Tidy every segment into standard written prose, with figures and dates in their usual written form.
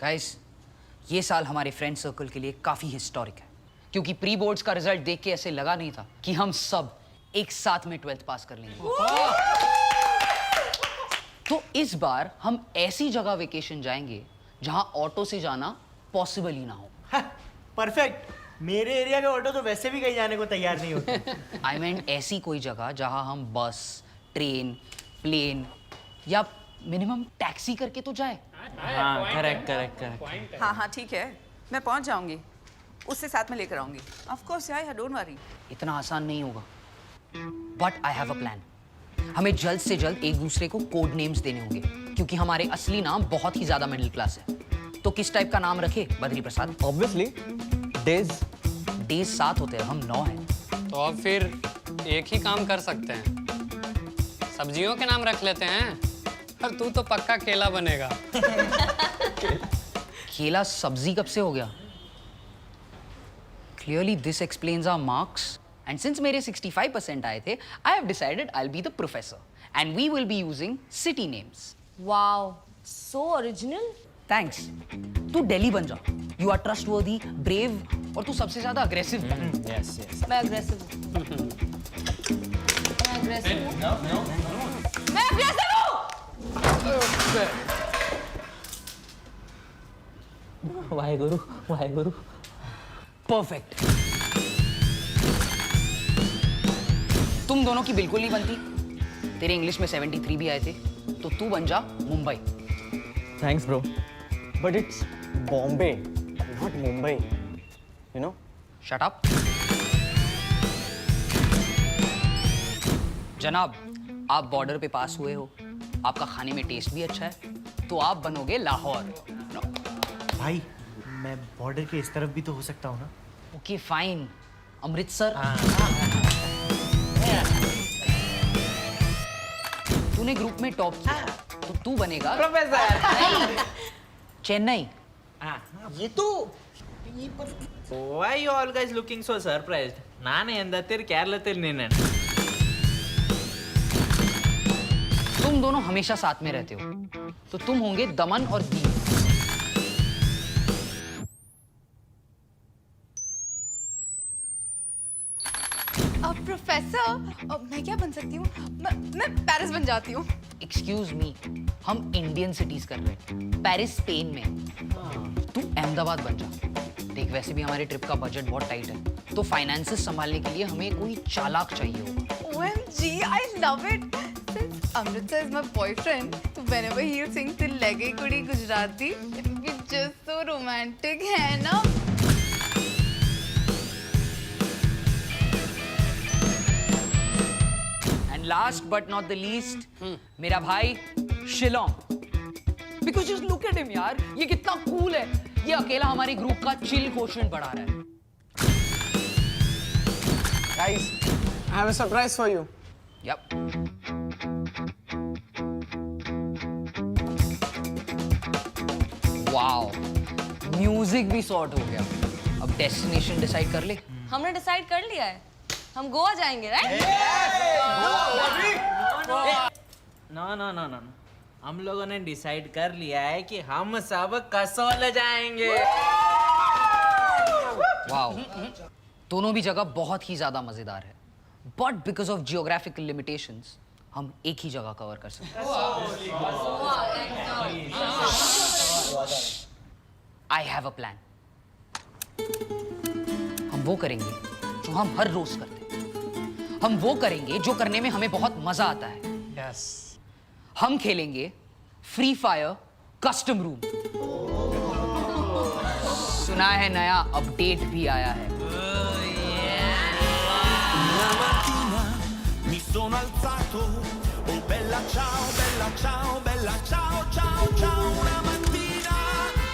Guys, ये साल हमारे फ्रेंड सर्कल के लिए काफी हिस्टोरिक है, क्योंकि प्री बोर्ड्स का रिजल्ट देख के ऐसे लगा नहीं था कि हम सब एक साथ में 12th पास कर लेंगे। तो इस बार हम ऐसी जगह वेकेशन जाएंगे जहां ऑटो से जाना पॉसिबल ही ना हो। परफेक्ट। मेरे एरिया के ऑटो तो वैसे भी कहीं जाने को तैयार नहीं होते। आई मीन ऐसी कोई जगह जहां हम बस, ट्रेन, प्लेन या मिनिमम टैक्सी करके तो जाए। हाँ, करेक्ट। हाँ ठीक है, मैं पहुंच जाऊंगी, उससे साथ में लेकर आऊंगी। ऑफ कोर्स यार, डोंट वरी। इतना आसान नहीं होगा, but I have a plan. हमें जल्द से जल्द एक दूसरे को कोड नेम्स देने होंगे, क्योंकि हमारे असली नाम बहुत ही ज्यादा मिडिल क्लास है। तो किस टाइप का नाम रखे Badri Prasad? Obviously days. Days 7 होते हैं, हम 9 हैं। तो अब फिर एक ही काम कर सकते हैं, सब्जियों के नाम रख लेते हैं। और तू तो पक्का केला बनेगा। केला सब्जी कब से हो गया? Clearly this explains our marks, and since मेरे 65% आए थे, I have decided I will be the professor and we will be using city names. Wow, so original. Thanks. तू दिल्ली बन जा। यू आर ट्रस्टवर्दी, ब्रेव और तू सबसे ज्यादा अग्रेसिव बन। यस। मैं अग्रेसिव हूँ। मैं अग्रेसिव हूँ। मैं अग्रेसिव हूँ। वाहेगुरु। परफेक्ट। तुम दोनों की बिल्कुल नहीं बनती। तेरे इंग्लिश में 73 भी आए थे, तो तू बन जा Mumbai. Thanks bro, but it's Bombay not Mumbai, you know. Shut up. जनाब, आप बॉर्डर पे पास हुए हो, आपका खाने में टेस्ट भी अच्छा है, तो आप बनोगे लाहौर। भाई, मैं बॉर्डर के इस तरफ भी तो हो सकता हूँ ना। Okay fine, Amritsar. तूने ग्रुप में टॉप किया, तो तू बनेगा प्रोफेसर। चेन्नई। ये तो why you all guys looking so surprised? ನಾನು ಎಂದತ್ತಿರ್ ಕೇರಳದಲ್ಲಿ ನೀನು तुम दोनों हमेशा साथ में रहते हो, तो तुम होंगे दमन और दीव। अब प्रोफेसर, मैं क्या बन सकती हूँ? मैं पेरिस बन जाती हूँ। एक्सक्यूज मी, हम इंडियन सिटीज कर रहे हैं, पेरिस स्पेन में। तू अहमदाबाद बन जा। देख, वैसे भी हमारे ट्रिप का बजट बहुत टाइट है, तो फाइनेंसेस संभालने के लिए हमें कोई चालाक चाहिए होगा। OMG, I love it. Since Amritsar is my boyfriend, so whenever he'll sing "Dil Lage Kudi Gujarati," it will be just so romantic, है ना? Last but not the least, मेरा भाई Shillong. Because just look at him यार, ये कितना cool है। ये अकेला हमारे ग्रुप का चिल क्वोशंट बढ़ा रहा है। Guys, I have a surprise for you. Yep. Wow, music भी सॉर्ट हो गया। अब डेस्टिनेशन डिसाइड कर ले। हमने डिसाइड कर लिया है, हम गोवा जाएंगे, राइट? नो, हम लोगों ने डिसाइड कर लिया है कि हम सब कसौल जाएंगे। वाओ, दोनों भी जगह बहुत ही ज्यादा मजेदार है, but because of geographical limitations हम एक ही जगह कवर कर सकते हैं। I have a plan. हम वो करेंगे जो हम हर रोज करते हैं। हम वो करेंगे जो करने में हमें बहुत मजा आता है। यस। हम खेलेंगे फ्री फायर कस्टम रूम। सुना है नया अपडेट भी आया है। Mi sono alzato, oh bella ciao, bella ciao, bella ciao, ciao, ciao. Una mattina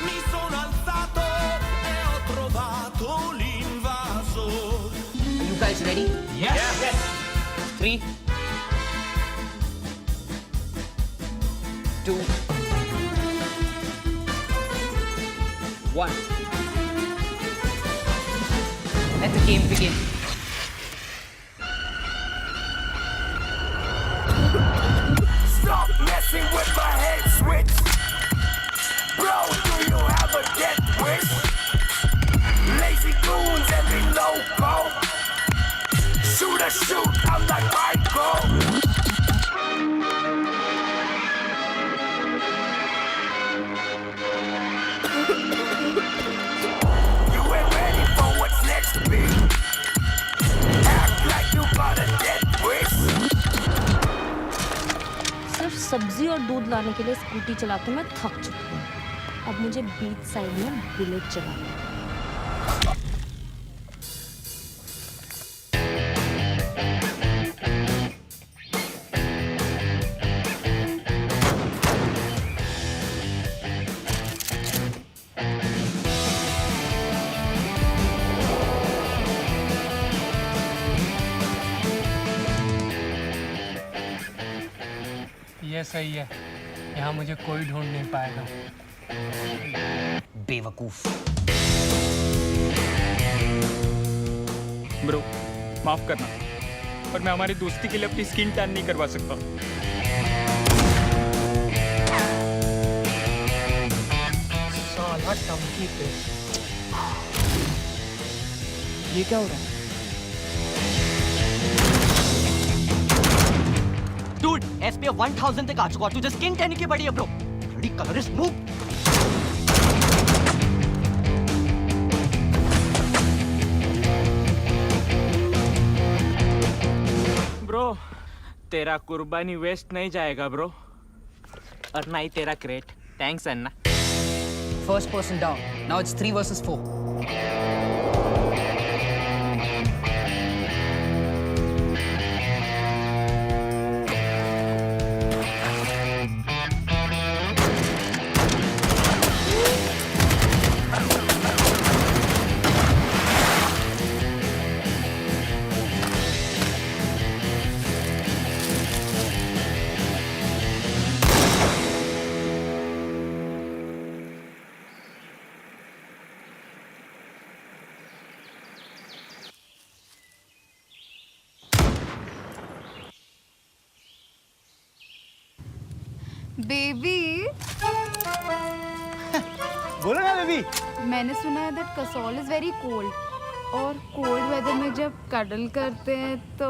mi sono alzato e ho trovato l'invasor. Are you guys ready? Yes. 3, 2, 1. Let the game begin. Stop messing with my head switch. Bro, do you have सब्जी और दूध लाने के लिए scooty चलाते मैं थक चुकी हूँ। अब मुझे बीच साइड में बुलेट चलाना है। ये सही है, यहाँ मुझे कोई ढूंढ नहीं पाएगा। बेवकूफ। ब्रो माफ करना, पर मैं हमारी दोस्ती के लिए अपनी स्किन टैन नहीं करवा सकता। साला टंकी पे ये क्या हो रहा है? Dude, SPF 1000 तक आ चुका, तुझे स्किन टैनिंग की बड़ी है bro. Bloody colourist move. Bro तेरा कुर्बानी वेस्ट नहीं जाएगा ब्रो, और ना ही तेरा crate. Thanks Anna. First person down. Now it's 3 versus 4. Baby, बोलो ना बेबी। मैंने सुना है that Kasol is very cold, और कोल्ड वेदर में जब कडल करते हैं तो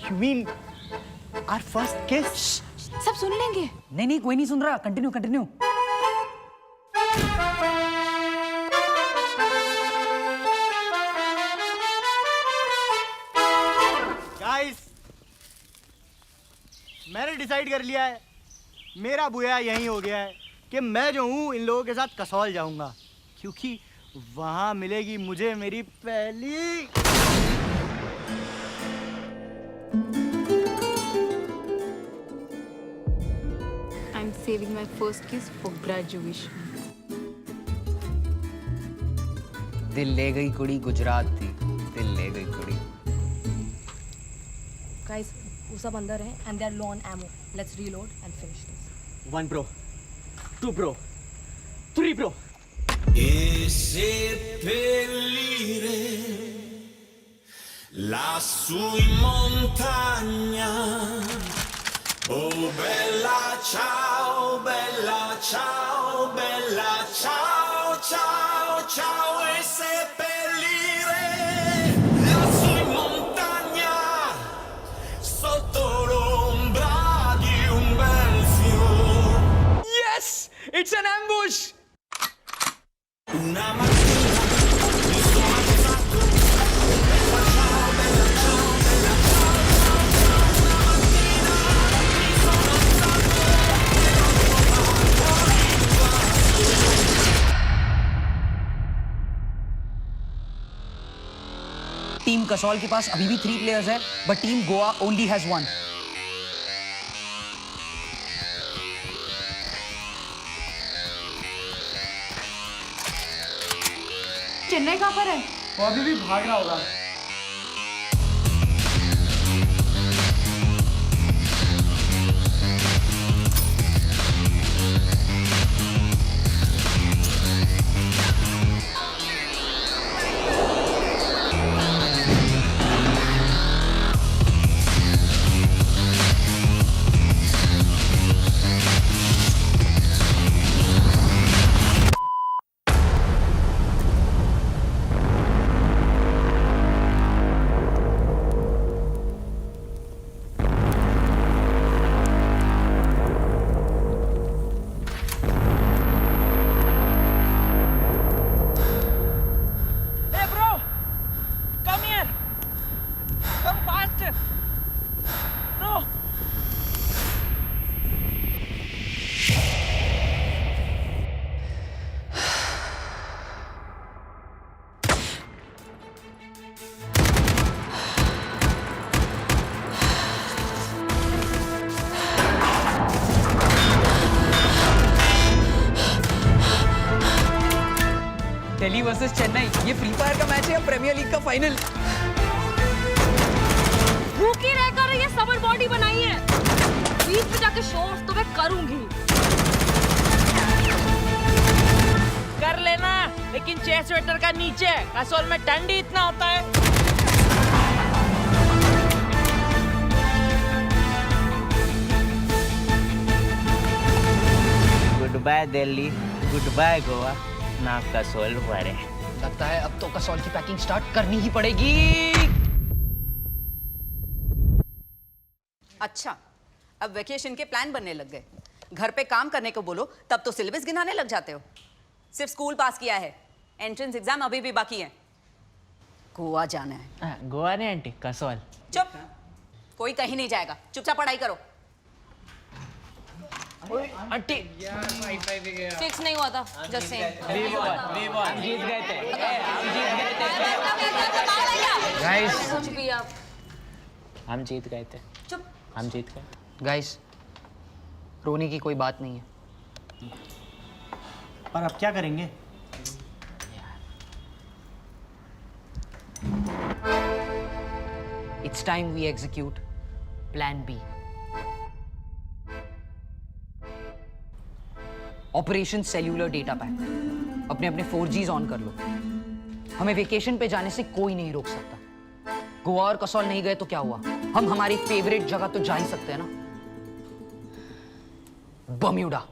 You mean our first kiss? सब सुन लेंगे। नहीं नहीं, कोई नहीं सुन रहा। Continue continue. Guys, मैंने डिसाइड कर लिया है, मेरा बुया यही हो गया है कि मैं जो हूँ इन लोगों के साथ कसौल जाऊंगा, क्योंकि वहां मिलेगी मुझे मेरी पहली। I'm saving my first kiss for graduation. दिल ले गई कुड़ी गुजरात थी, दिल ले गई कुड़ी। Guys, वो सब अंदर हैं and they are low on ammo. Let's reload and finish this. 1 bro, 2 bro, 3 bro. E seppellire lassù in montagna. Oh bella ciao, bella ciao, bella ciao, ciao, ciao. E seppellire lassù in montagna sotto l'ombra di un bel fiore. Yes, it's an ambush. Una mattina mi sono alzato, bella ciao, bella ciao, bella ciao, ciao, ciao. Una mattina mi sono alzato e ho trovato team Kasol के पास अभी भी 3 players है, but team Goa only has 1। Chennai कहाँ पर है? वो अभी भी भाग रहा होगा। दिल्ली वर्सेस चेन्नई, ये फ्री फायर का मैच है या प्रीमियर लीग का फाइनल? भूखी रहकर ये समर बॉडी बनाई है, बीच में जाके शो ऑफ तो मैं करूंगी। कर लेना, लेकिन चेस्ट स्वेटर का नीचे कसौल में ठंडी इतना होता है। Good bye Delhi, good bye Goa, ना कसौल वाले। लगता है अब तो कसौल की पैकिंग स्टार्ट करनी ही पड़ेगी। अच्छा, अब वेकेशन के प्लान बनने लग गए। घर पे काम करने को बोलो तब तो सिलेबस गिनाने लग जाते हो। सिर्फ स्कूल पास किया है, एंट्रेंस एग्जाम अभी भी बाकी है। गोवा जाना है। गोवा नहीं आंटी, कसौल। चुप, कोई कहीं नहीं जाएगा, चुपचाप पढ़ाई करो। आंटी फिक्स नहीं हुआ था, जस्ट सेइंग। हम जीत गए थे। गाइस कुछ भी आप हम जीत गए थे। चुप। हम जीत गए। गाइस, रोने की कोई बात नहीं है। पर अब क्या करेंगे? It's time we execute Plan B. Operation cellular data pack. अपने अपने 4Gs ऑन कर लो। हमें वेकेशन पे जाने से कोई नहीं रोक सकता। गोवा और कसौल नहीं गए तो क्या हुआ? हम हमारी फेवरेट जगह तो जा ही सकते हैं ना, बम्यूडा।